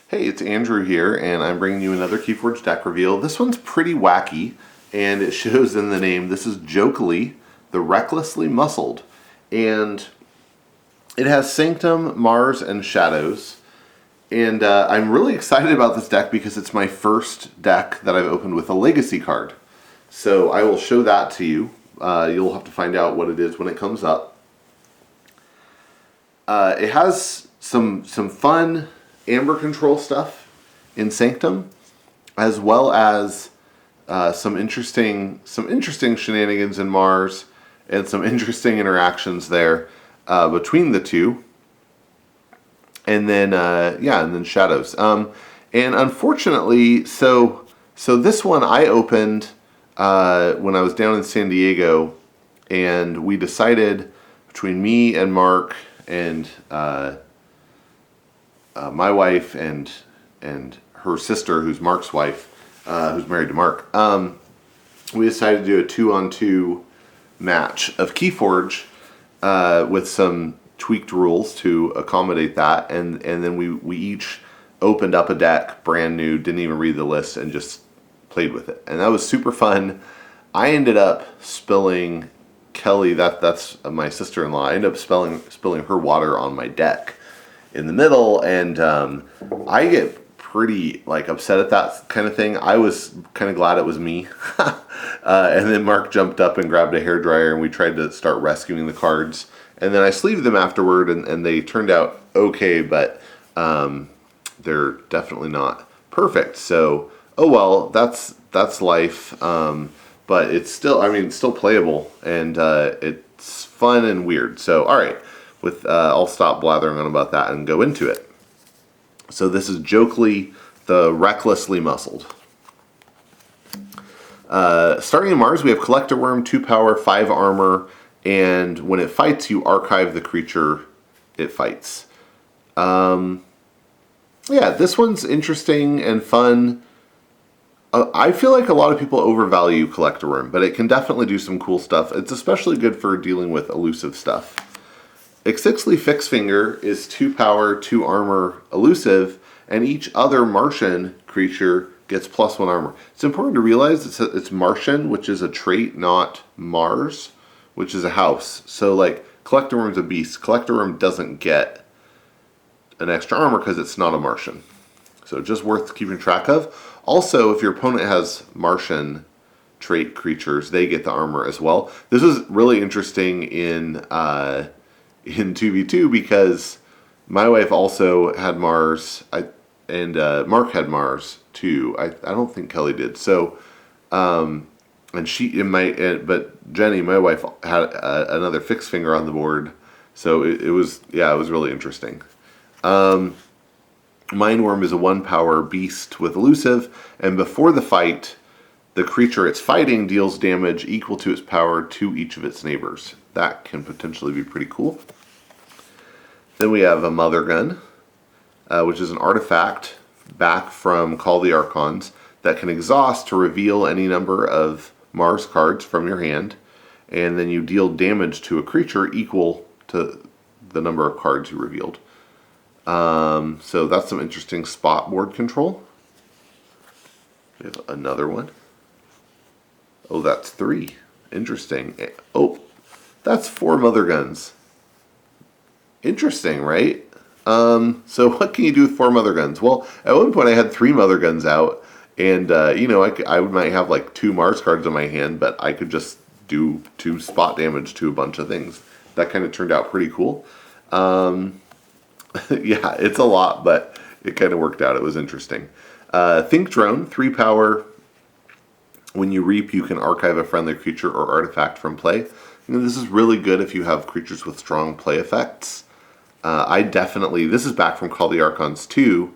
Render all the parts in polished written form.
Hey, it's Andrew here, and I'm bringing you another Keyforge deck reveal. This one's pretty wacky, and it shows in the name. This is Jokely, the Recklessly Muscled, and it has Sanctum, Mars, and Shadows. And I'm really excited about this deck because it's my first deck that I've opened with a Legacy card. So I will show that to you. You'll have to find out what it is when it comes up. It has some fun Amber Control stuff in Sanctum, as well as some interesting shenanigans in Mars, and some interesting interactions there between the two. And then and then Shadows. And unfortunately, so this one I opened when I was down in San Diego, and we decided between me and Mark and my wife and her sister, who's Mark's wife, who's married to Mark, we decided to do a 2-on-2 match of Keyforge with some tweaked rules to accommodate that, and then we each opened up a deck brand new, didn't even read the list, and just played with it, and that was super fun. I ended up spilling Kelly, that's my sister-in-law. I ended up spilling her water on my deck in the middle, and I get pretty upset at that kind of thing. I was kind of glad it was me. And then Mark jumped up and grabbed a hairdryer, and we tried to start rescuing the cards. And then I sleeved them afterward, and they turned out okay, but they're definitely not perfect. So, oh well, that's life. But it's still, it's still playable, and it's fun and weird. So, all right. I'll stop blathering on about that and go into it. So this is Jokely, the Recklessly Muscled. Starting in Mars, we have Collector Worm, 2 power, 5 armor, and when it fights, you archive the creature it fights. Yeah, this one's interesting and fun. I feel like a lot of people overvalue Collector Worm, but it can definitely do some cool stuff. It's especially good for dealing with elusive stuff. Ixixli Fixfinger is 2 power, 2 armor, elusive, and each other Martian creature gets +1 armor. It's important to realize it's Martian, which is a trait, not Mars, which is a house. So Collector Worm's a beast. Collector Worm doesn't get an extra armor because it's not a Martian. So just worth keeping track of. Also, if your opponent has Martian trait creatures, they get the armor as well. This is really interesting in 2v2 because my wife also had Mars, and Mark had Mars too. I don't think Kelly did. So, but Jenny, my wife, had another fixed finger on the board. So it was really interesting. Mindworm is a 1 power beast with elusive, and before the fight, the creature it's fighting deals damage equal to its power to each of its neighbors. That can potentially be pretty cool. Then we have a Mothergun, which is an artifact back from Call the Archons that can exhaust to reveal any number of Mars cards from your hand, and then you deal damage to a creature equal to the number of cards you revealed. So that's some interesting spot board control. We have another one. Oh, that's 3. Interesting. Oh, that's 4 Motherguns. Interesting, right? So what can you do with 4 Motherguns? Well, at one point I had 3 Motherguns out, and I might have 2 Mars cards in my hand, but I could just do 2 spot damage to a bunch of things. That kind of turned out pretty cool. Yeah, it's a lot, but it kind of worked out. It was interesting. Think Drone, 3 power. When you reap, you can archive a friendly creature or artifact from play. This is really good if you have creatures with strong play effects. This is back from Call the Archons 2.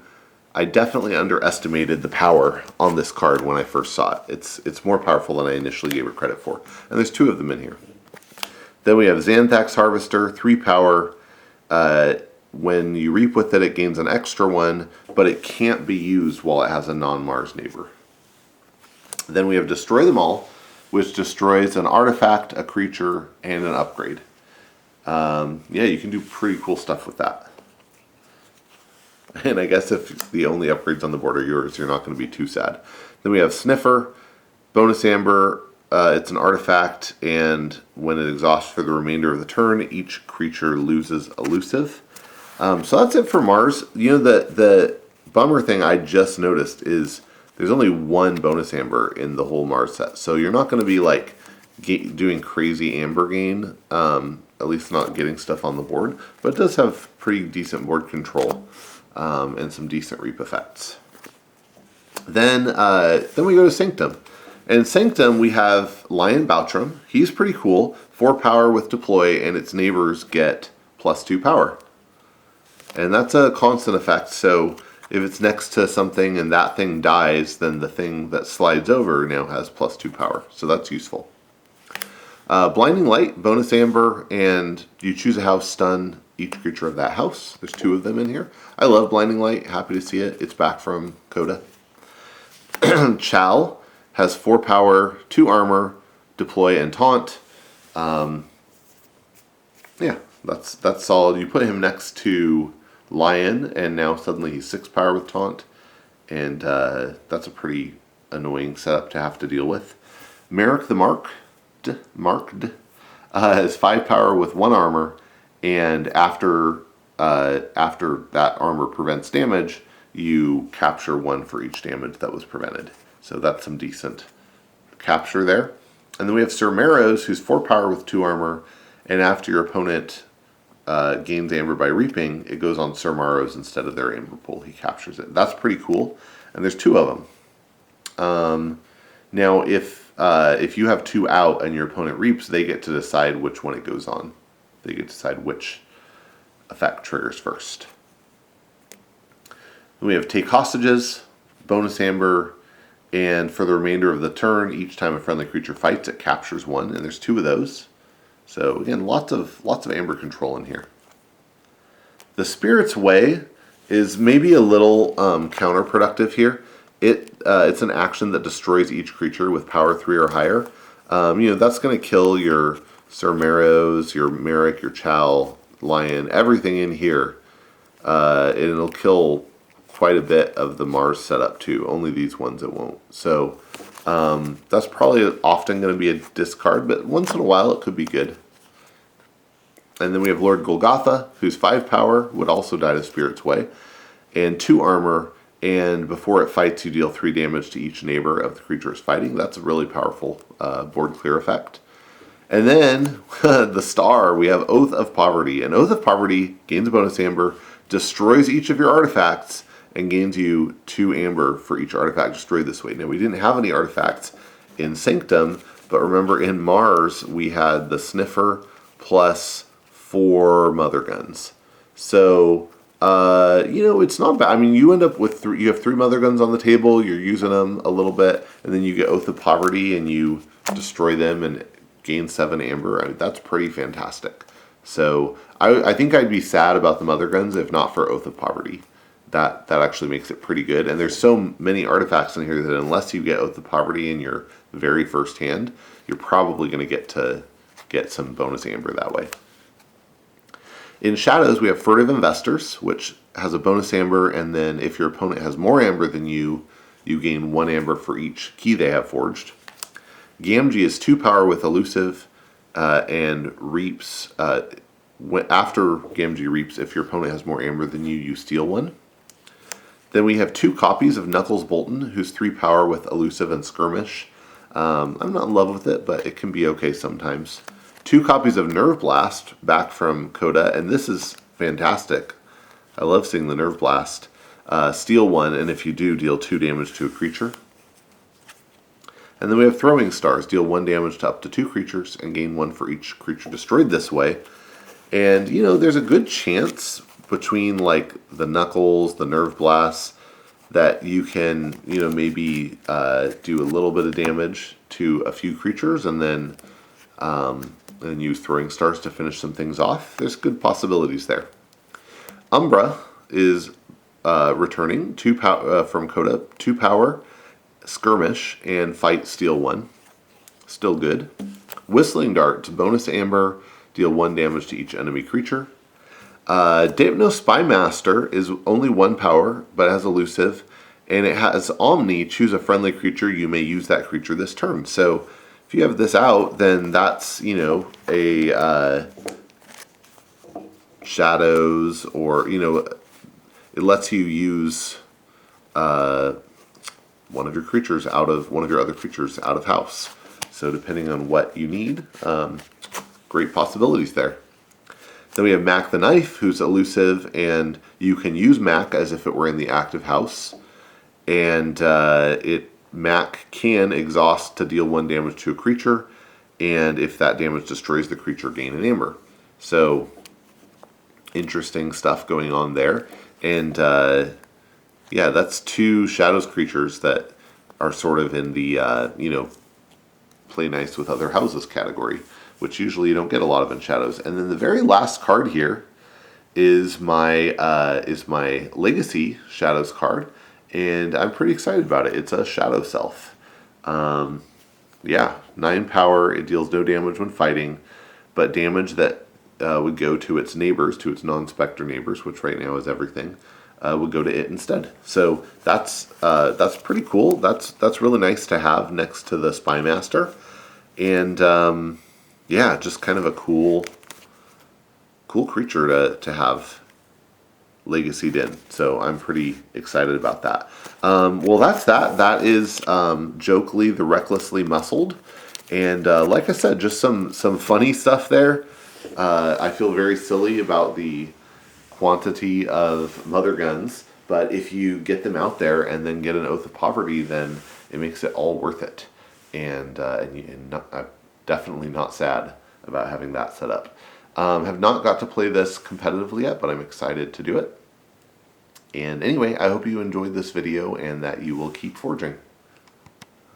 I definitely underestimated the power on this card when I first saw it. It's more powerful than I initially gave it credit for. And there's 2 of them in here. Then we have Xanthax Harvester, 3 power. When you reap with it, it gains an extra 1, but it can't be used while it has a non-Mars neighbor. Then we have Destroy Them All, which destroys an artifact, a creature, and an upgrade. Yeah, you can do pretty cool stuff with that. And I guess if the only upgrades on the board are yours, you're not going to be too sad. Then we have Sniffer, bonus amber. It's an artifact, and when it exhausts for the remainder of the turn, each creature loses elusive. So that's it for Mars. The bummer thing I just noticed is there's only one bonus amber in the whole Mars set. So you're not going to be like doing crazy amber gain, at least not getting stuff on the board. But it does have pretty decent board control and some decent reap effects. Then we go to Sanctum. And in Sanctum, we have Lion Baltram. He's pretty cool. 4 power with deploy, and its neighbors get +2 power. And that's a constant effect, so if it's next to something and that thing dies, then the thing that slides over now has +2 power. So that's useful. Blinding Light, bonus amber, and you choose a house, stun each creature of that house. There's 2 of them in here. I love Blinding Light. Happy to see it. It's back from Coda. Chal has 4 power, 2 armor, deploy, and taunt. Yeah, that's solid. You put him next to Lion, and now suddenly he's 6 power with taunt, and that's a pretty annoying setup to have to deal with. Merrick the Marked has 5 power with 1 armor, and after that armor prevents damage, you capture 1 for each damage that was prevented. So that's some decent capture there. And then we have Sir Marrows, who's 4 power with 2 armor, and after your opponent gains amber by reaping, it goes on Sir Marrows instead of their amber pool. He captures it. That's pretty cool. And there's 2 of them. Now, if you have 2 out and your opponent reaps, they get to decide which one it goes on. They get to decide which effect triggers first. Then we have Take Hostages, bonus amber, and for the remainder of the turn, each time a friendly creature fights, it captures 1, and there's 2 of those. So again, lots of amber control in here. The Spirit's Way is maybe a little counterproductive here. It's an action that destroys each creature with power 3 or higher. That's going to kill your Sir Marrows, your Merrick, your Chal, Lion, everything in here. And it'll kill quite a bit of the Mars setup too. Only these ones it won't. So that's probably often going to be a discard, but once in a while it could be good. And then we have Lord Golgotha, who's 5 power, would also die to Spirit's Way, and 2 armor, and before it fights you deal 3 damage to each neighbor of the creature it's fighting. That's a really powerful board clear effect. And then the star, we have Oath of Poverty. And Oath of Poverty gains a bonus amber, destroys each of your artifacts, and gains you 2 amber for each artifact destroyed this way. Now, we didn't have any artifacts in Sanctum, but remember in Mars, we had the Sniffer plus 4 Motherguns. So, it's not bad. I mean, you end up with you have 3 Motherguns on the table, you're using them a little bit, and then you get Oath of Poverty, and you destroy them and gain 7 amber. I mean, that's pretty fantastic. So, I think I'd be sad about the Motherguns if not for Oath of Poverty. That actually makes it pretty good. And there's so many artifacts in here that unless you get Oath of Poverty in your very first hand, you're probably going to get some bonus amber that way. In Shadows, we have Furtive Investors, which has a bonus amber, and then if your opponent has more amber than you, you gain 1 amber for each key they have forged. Gamgee is 2 power with elusive and reaps. After Gamgee reaps, if your opponent has more amber than you, you steal 1. Then we have 2 copies of Knuckles Bolton, who's 3 power with elusive and skirmish. I'm not in love with it, but it can be okay sometimes. 2 copies of Nerve Blast, back from Coda, and this is fantastic. I love seeing the Nerve Blast. Steal 1, and if you do, deal 2 damage to a creature. And then we have Throwing Stars. Deal 1 damage to up to 2 creatures and gain 1 for each creature destroyed this way. And, there's a good chance between, like, the Knuckles, the Nerve Blasts, that you can, maybe do a little bit of damage to a few creatures and then use Throwing Stars to finish some things off. There's good possibilities there. Umbra is returning from Coda, 2 power, skirmish, and fight, steal 1. Still good. Whistling Dart, bonus amber, deal 1 damage to each enemy creature. Daipno Spymaster is only 1 power, but has elusive, and it has Omni. Choose a friendly creature. You may use that creature this turn. So if you have this out, then that's, you know, a Shadows, or, you know, it lets you use one of your creatures out of one of your other creatures out of house. So depending on what you need, great possibilities there. Then we have Mac the Knife, who's elusive, and you can use Mac as if it were in the active house. And Mac can exhaust to deal 1 damage to a creature, and if that damage destroys the creature, gain an amber. So interesting stuff going on there. And yeah, that's 2 Shadows creatures that are sort of in the, you know, play nice with other houses category, which usually you don't get a lot of in Shadows. And then the very last card here is my Legacy Shadows card, and I'm pretty excited about it. It's a Shadow Self. Yeah, 9 power. It deals no damage when fighting, but damage that would go to its neighbors, to its non-specter neighbors, which right now is everything, would go to it instead. So that's pretty cool. That's really nice to have next to the Spymaster, and yeah, just kind of a cool creature to have legacied in. So I'm pretty excited about that. Well, that's that. That is Jokely the Recklessly Muscled, and like I said, just some funny stuff there. I feel very silly about the quantity of Motherguns, but if you get them out there and then get an Oath of Poverty, then it makes it all worth it. And I'm definitely not sad about having that set up. Have not got to play this competitively yet, but I'm excited to do it. And anyway, I hope you enjoyed this video and that you will keep forging.